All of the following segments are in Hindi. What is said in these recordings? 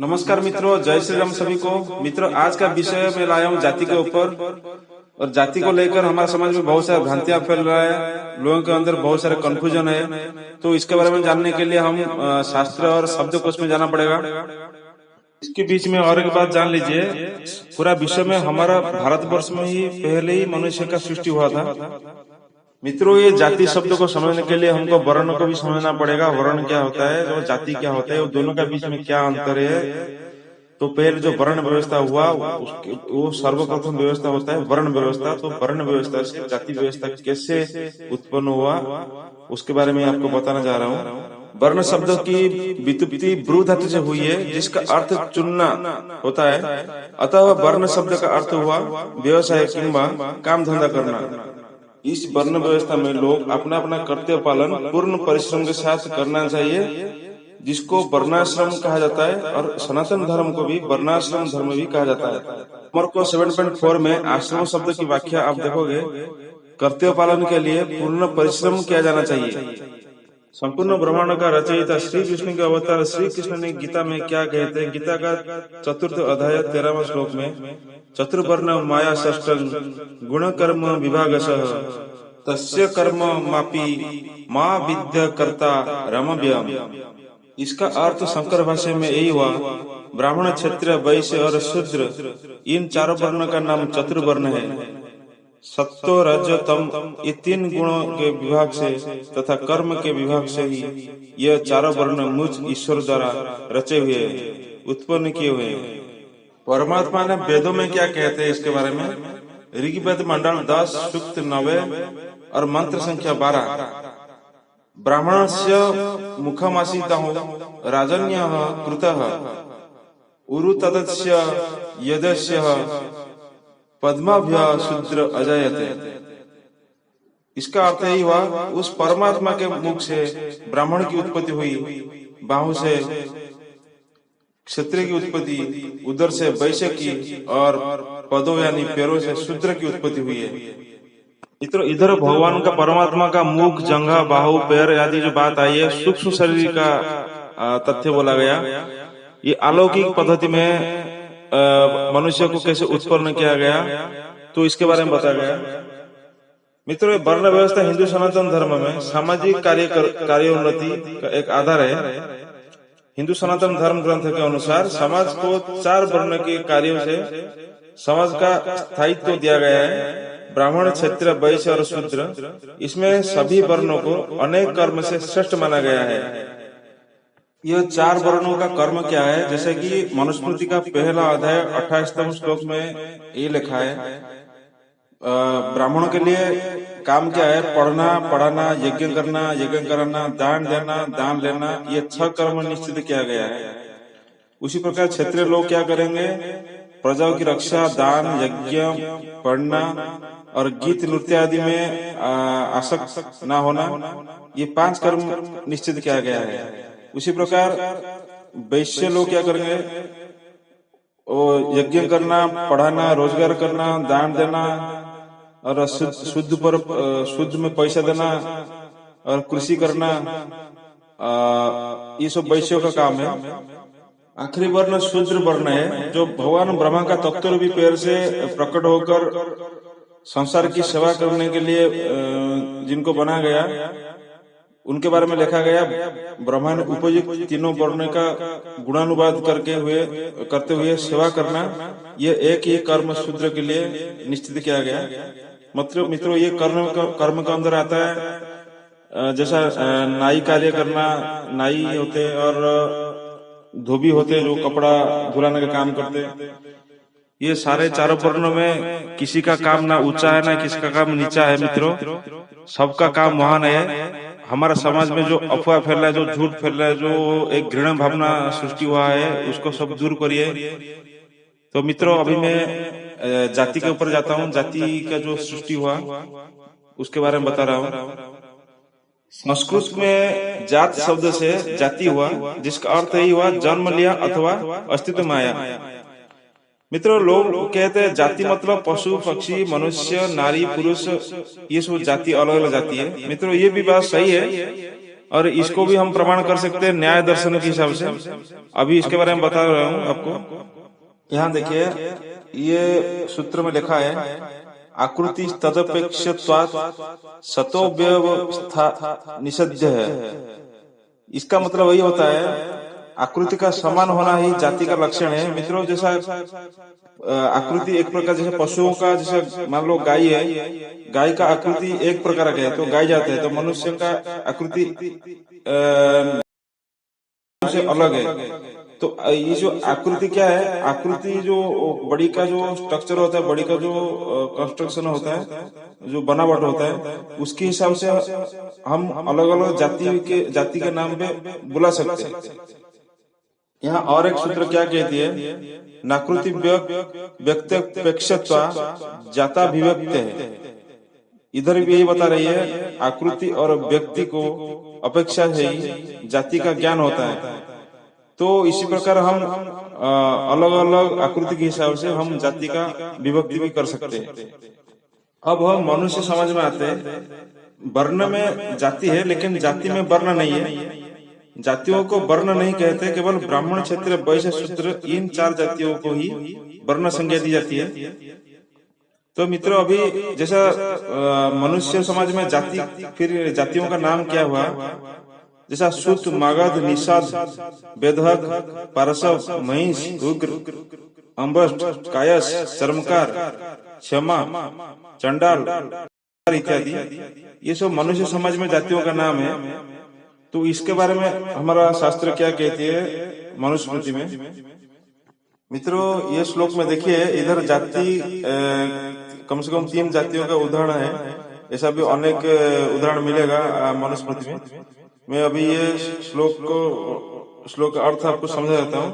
नमस्कार मित्रों, जय श्री राम सभी को। मित्रों, आज का विषय मैं लाया हूँ जाति के ऊपर। और जाति को लेकर हमारे समाज में बहुत सारी भ्रांतियां फैल रहा है, लोगों के अंदर बहुत सारे कंफ्यूजन है। तो इसके बारे में जानने के लिए हम शास्त्र और शब्दकोश में जाना पड़ेगा। इसके बीच में और एक बात जान लीजिए, पूरा विश्व में हमारा भारतवर्ष में ही पहले ही मनुष्य का सृष्टि हुआ था। मित्रों, ये जाति शब्द को समझने के लिए हमको वर्ण को भी समझना पड़ेगा। वर्ण क्या होता है और जाति क्या होता है, वो दोनों के बीच में क्या अंतर है। तो पहले जो वर्ण व्यवस्था हुआ वो सर्वप्रथम व्यवस्था होता है वर्ण व्यवस्था। तो वर्ण व्यवस्था से जाति व्यवस्था कैसे उत्पन्न हुआ उसके बारे में आपको बताना जा रहा हूँ। वर्ण शब्द की व्युत्पत्ति ब्रू धातु से हुई है, जिसका अर्थ चुनना होता है। अतः वर्ण शब्द का अर्थ हुआ व्यवसाय किंवा काम धंधा करना। इस वर्ण व्यवस्था में लोग अपना अपना कर्तव्य पालन पूर्ण परिश्रम के साथ करना चाहिए, जिसको वर्णाश्रम कहा जाता है। और सनातन धर्म को भी वर्णाश्रम धर्म भी कहा जाता है। मार्को 7.4 में आश्रम शब्द की व्याख्या आप देखोगे, कर्तव्य पालन के लिए पूर्ण परिश्रम किया जाना चाहिए। संपूर्ण ब्रह्मांड का रचयिता श्री कृष्ण के अवतार श्री कृष्ण ने गीता में क्या कहते हैं। गीता का 4th अध्याय 13वां श्लोक में चतुर्वर्ण माया षष्टं गुण कर्म विभागशः तस्य कर्म मापी मां विद्य कर्ता रमव्यम। इसका अर्थ शंकर भाष्य में यही हुआ, ब्राह्मण क्षत्रिय वैश्य और शूद्र इन चारों वर्णों का नाम चतुर्वर्ण है। सत्व रज तम ये 3 गुणों के विभाग से तथा कर्म के विभाग से ही यह चारों वर्ण मुझ ईश्वर द्वारा रचे हुए उत्पन्न किए हुए हैं। परमात्मा ने वेदों में क्या कहते हैं इसके बारे में। ऋग्वेद मंडल 10 सूक्त 9 और मंत्र संख्या 12। ब्राह्मणस्य मुखमासीतः राजन्यः कृतः उरु तदस्य यदस्य पद्माभ्य शूद्र अजायते। इसका अर्थ यही हुआ, उस परमात्मा के मुख से ब्राह्मण की उत्पत्ति हुई, बाहु से क्षत्रिय की उत्पत्ति, उदर से वैश्य की और पदों यानी पैरों से शूद्र की उत्पत्ति हुई है। इधर भगवान का परमात्मा का मुख, जंघा, बाहु, पैर आदि जो बात आई है, सूक्ष्म शरीर का तथ्य बोला गया। ये अलौकिक पद्धति में मनुष्य को कैसे उत्पन्न किया गया, तो इसके बारे में बताया गया। मित्रों, वर्ण व्यवस्था हिंदू सनातन धर्म में सामाजिक कार्योन्नति का एक आधार है। हिंदू सनातन धर्म ग्रंथ के अनुसार समाज को 4 वर्ण के कार्यों से समाज का स्थायित्व दिया गया है, ब्राह्मण क्षत्रिय वैश्य और शूद्र। इसमें सभी वर्णों को अनेक कर्म से श्रेष्ठ माना गया है। यह 4 वर्णों का कर्म क्या है, जैसे कि मनुस्मृति का पहला अध्याय 28वें श्लोक में ये लिखा है, ब्राह्मणों के लिए काम क्या है, पढ़ना, पढ़ाना, यज्ञ करना, यज्ञ कराना, दान देना, दान लेना, ये 6 कर्म निश्चित किया गया है। उसी प्रकार क्षत्रिय लोग क्या करेंगे, प्रजाओं की रक्षा, दान, यज्ञ, पढ़ना और गीत नृत्य आदि में आसक्त न होना, ये 5 कर्म निश्चित किया गया है। उसी प्रकार वैश्य लोग क्या करेंगे, यज्ञ करना, पढ़ाना, रोजगार करना, दान देना और शुद्ध में पैसा देना और कृषि करना, ये सब वैश्यों का काम है। आखिरी वर्ण शूद्र वर्ण है, जो भगवान ब्रह्मा का तत्वरूपी पैर से प्रकट होकर संसार की सेवा करने के लिए जिनको बना गया, उनके बारे में लिखा गया। ब्रह्मा ने उपयुक्त तीनों वर्ण का गुणानुवाद करते हुए सेवा करना, ये एक ही कर्म शूद्र के लिए निश्चित किया गया। मतलब मित्रों, ये कर्म का अंदर आता है, जैसा नाई कार्य करना, नाई होते और धोबी होते जो कपड़ा धुलाने का काम करते। ये सारे 4 वर्णों में किसी का काम ना ऊंचा है ना किसी का काम नीचा है। मित्रों, सबका काम महान है। हमारा समाज में जो अफवाह फैल रहा है, जो झूठ फैल रहा है, जो एक घृणा भावना सृष्टि हुआ है, उसको सब दूर करिए। तो मित्रों, अभी मैं जाति के ऊपर जाता हूँ। जाति का जो सृष्टि हुआ उसके बारे में बता रहा हूँ। संस्कृत में जात शब्द से जाति हुआ, जिसका अर्थ यही हुआ जन्म लिया अथवा अस्तित्व में आया। मित्रों, लोग कहते हैं जाति मतलब पशु, पक्षी, मनुष्य, नारी, पुरुष, ये सब जाति अलग अलग जाति है। मित्रों, ये भी बात सही है, और इसको भी हम प्रमाण कर सकते हैं न्याय दर्शन के हिसाब से। अभी इसके बारे में बता रहा हूँ आपको। यहाँ देखिए, ये सूत्र में लिखा है आकृति तदपेक्षत्वात् सतो व्यवस्था निषिद्ध है। इसका मतलब वही होता है, आकृति का समान होना ही जाति का लक्षण है। मित्रों, जैसा आकृति एक प्रकार, जैसे पशुओं का, जैसे मान लो गाय है, गाय का आकृति एक प्रकार का है तो गाय जाते हैं, तो मनुष्य का आकृति से अलग है। तो ये जो आकृति क्या है, आकृति जो बॉडी का जो स्ट्रक्चर होता है, बॉडी का जो कंस्ट्रक्शन होता है, जो बनावट होता है, उसके हिसाब से हम अलग अलग जाति के नाम पे बुला सकते हैं। यहाँ और एक सूत्र क्या कहती है, नाकृति व्यक्तपेक्षत्वा जाताभिव्यक्त है। इधर भी यही बता रही है, आकृति और व्यक्ति को अपेक्षा से ही जाति का ज्ञान होता है। तो इसी प्रकार हम अलग अलग आकृति के हिसाब से हम जाति का विभक्ति भी कर सकते हैं। अब हम मनुष्य समाज में आते हैं। वर्ण में जाति है, लेकिन जाति में वर्ण नहीं है। जातियों को वर्ण नहीं कहते, केवल ब्राह्मण, क्षत्रिय, वैश्य, शूद्र, इन 4 जातियों को ही वर्ण संज्ञा दी जाती है। तो मित्रों, अभी जैसा मनुष्य समाज में जाति, फिर जातियों का नाम क्या हुआ, जैसा सूत, मगध, निषाद, बेधक, पारसव, महिष, उग्र, अम्बष्ट, कायस, चर्मकार, क्षमा, चंडाल इत्यादि, ये सब मनुष्य समाज में जातियों का नाम है। तो इसके बारे में हमारा शास्त्र क्या कहती है मनुस्मृति में। मित्रों, ये श्लोक में देखिए, इधर जाति कम से कम 3 जातियों का उदाहरण है। ऐसा भी अनेक उदाहरण मिलेगा मनुस्मृति में। मैं अभी ये श्लोक का अर्थ आपको समझा देता हूँ।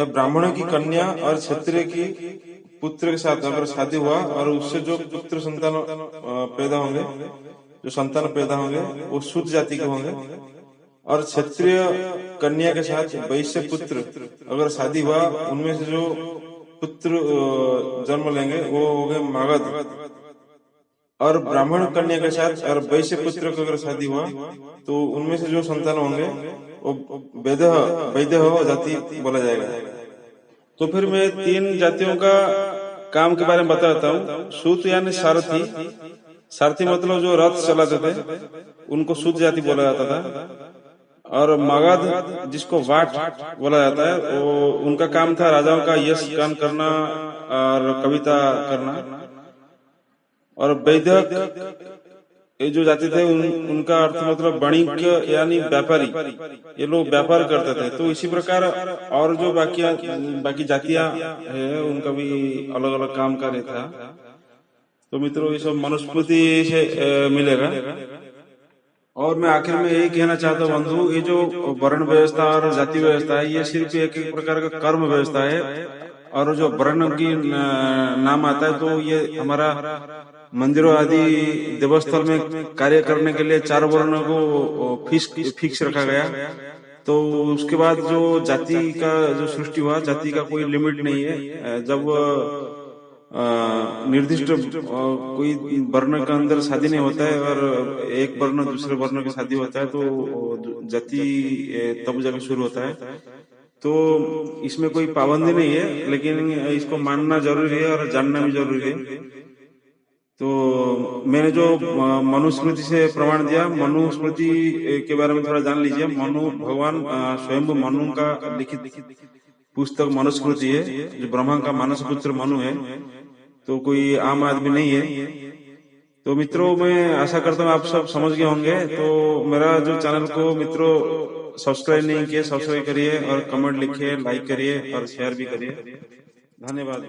ब्राह्मणों की कन्या और क्षत्रिय की पुत्र के साथ अगर शादी हुआ और उससे जो पुत्र संतान पैदा होंगे, जो संतान पैदा होंगे, वो शुद्ध जाति के होंगे। और क्षत्रिय कन्या के साथ वैश्य पुत्र अगर शादी हुआ, उनमें से जो पुत्र जन्म लेंगे वो हो गए मगध। और ब्राह्मण कन्या के साथ और वैश्य पुत्र को अगर शादी हुआ, तो उनमें से जो संतान होंगे वो वैदेह जाति बोला जाएगा। तो फिर मैं 3 जातियों का काम के बारे में बताता हूँ। सूत यानी सारथी, सारथी मतलब जो रथ चलाते थे, उनको सूत जाति बोला जाता था। और मगध, जिसको वाट बोला जाता है, वो उनका काम था राजाओं का यश गान करना और कविता करना। और वैदक, ये जो जाति थे, उनका अर्थ मतलब वणिक यानी व्यापारी, ये लोग व्यापार करते थे। तो इसी प्रकार और जो बाकी जातियां है, उनका भी अलग अलग काम कार्य था। तो मित्रों, ये सब मनुस्मृति से मिलेगा। और मैं आखिर में यही कहना चाहता हूँ बंधु, ये जो वर्ण व्यवस्था और जाति व्यवस्था है, ये सिर्फ एक प्रकार का कर्म व्यवस्था है। और जो वर्ण की नाम आता है, तो ये हमारा मंदिरों आदि देवस्थल में कार्य करने के लिए 4 वर्णों को फिक्स रखा गया। तो उसके बाद जो जाति का जो सृष्टि हुआ, जाति का कोई लिमिट नहीं है। जब निर्दिष्ट कोई वर्ण का अंदर शादी नहीं होता है और एक वर्ण दूसरे वर्ण की शादी होता है, तो जाति तब जाके शुरू होता है। तो इसमें कोई पाबंदी नहीं है, लेकिन इसको मानना जरूरी है और जानना भी जरूरी है। तो मैंने जो मनुस्मृति से प्रमाण दिया, मनुस्मृति के बारे में थोड़ा जान लीजिए। मनु भगवान स्वयं मनु का लिखित पुस्तक मनुस्मृति है, जो ब्रह्मा का मानस पुत्र मनु है, तो कोई आम आदमी नहीं है। तो मित्रों, मैं आशा करता हूँ आप सब समझ गए होंगे। तो मेरा जो चैनल को मित्रों सब्सक्राइब नहीं किए, सब्सक्राइब करिए और कमेंट लिखिए, लाइक करिए और शेयर भी करिए। धन्यवाद।